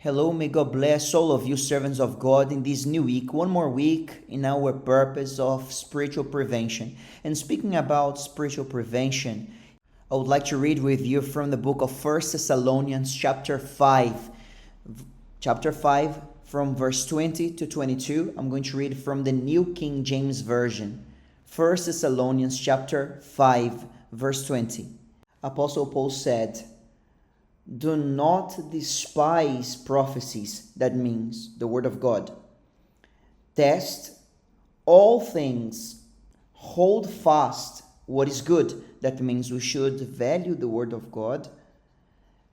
Hello, may God bless all of you servants of God in this new week, one more week in our purpose of spiritual prevention. And speaking about spiritual prevention, I would like to read with you from the book of 1 Thessalonians chapter 5. Chapter 5 from verse 20 to 22. I'm going to read from the New King James Version. 1 Thessalonians chapter 5 verse 20. Apostle Paul said, "Do not despise prophecies," that means the word of God. "Test all things, hold fast what is good." That means we should value the word of God.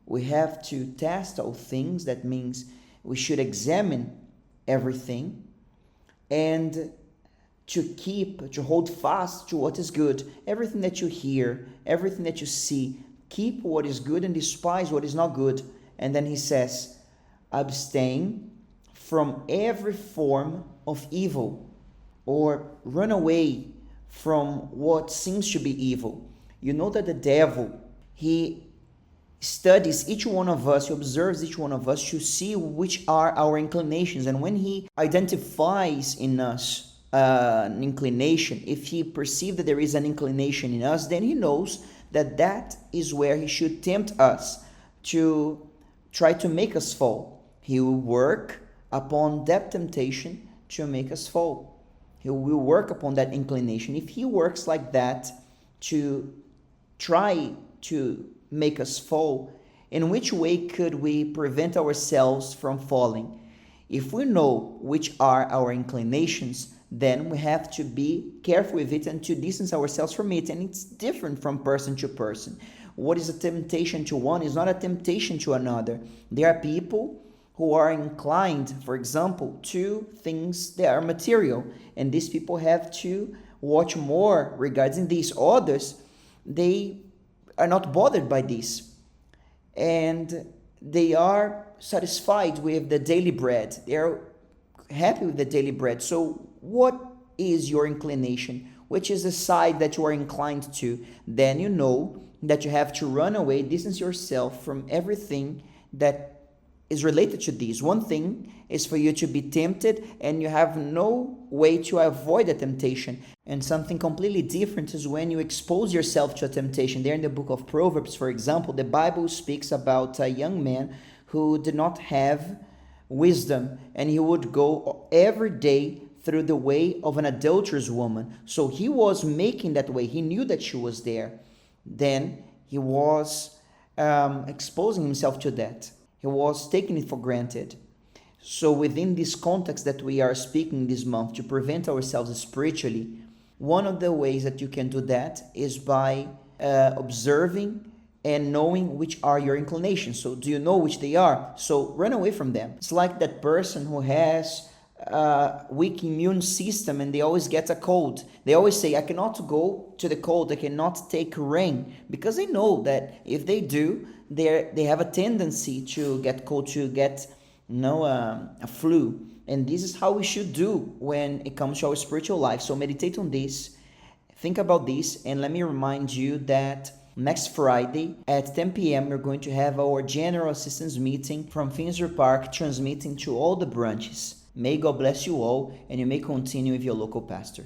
We have to test all things. That means we should examine everything and to hold fast to what is good. Everything that you hear, everything that you see, keep what is good and despise what is not good. And then he says, abstain from every form of evil, or run away from what seems to be evil. You know that the devil, he studies each one of us, he observes each one of us to see which are our inclinations. And when he identifies in us an inclination, if he perceives that there is an inclination in us, then he knows that is where he should tempt us to try to make us fall. He will work upon that temptation to make us fall. He will work upon that inclination. If he works like that to try to make us fall, in which way could we prevent ourselves from falling? If we know which are our inclinations, then we have to be careful with it and to distance ourselves from it. And it's different from person to person. What is a temptation to one is not a temptation to another. There are people who are inclined, for example, to things that are material, and these people have to watch more regarding these. Others, they are not bothered by this, and they are satisfied with the daily bread. They are happy with the daily bread. So what is your inclination? Which is the side that you are inclined to? Then you know that you have to run away, distance yourself from everything that is related to this. One thing is for you to be tempted and you have no way to avoid a temptation. And something completely different is when you expose yourself to a temptation. There in the book of Proverbs, for example, the Bible speaks about a young man who did not have wisdom, and he would go every day through the way of an adulterous woman. So he was making that way. He knew that she was there. Then he was exposing himself to that. He was taking it for granted. So within this context that we are speaking this month, to prevent ourselves spiritually, one of the ways that you can do that is by observing and knowing which are your inclinations. So do you know which they are? So run away from them. It's like that person who has a weak immune system and they always get a cold. They always say, I cannot go to the cold, I cannot take rain, because they know that if they do, they have a tendency to get cold, to get a flu. And this is how we should do when it comes to our spiritual life. So meditate on this, think about this, and let me remind you that next Friday at 10 p.m. we're going to have our General Assistance meeting from Finsbury Park, transmitting to all the branches. May God bless you all, and you may continue with your local pastor.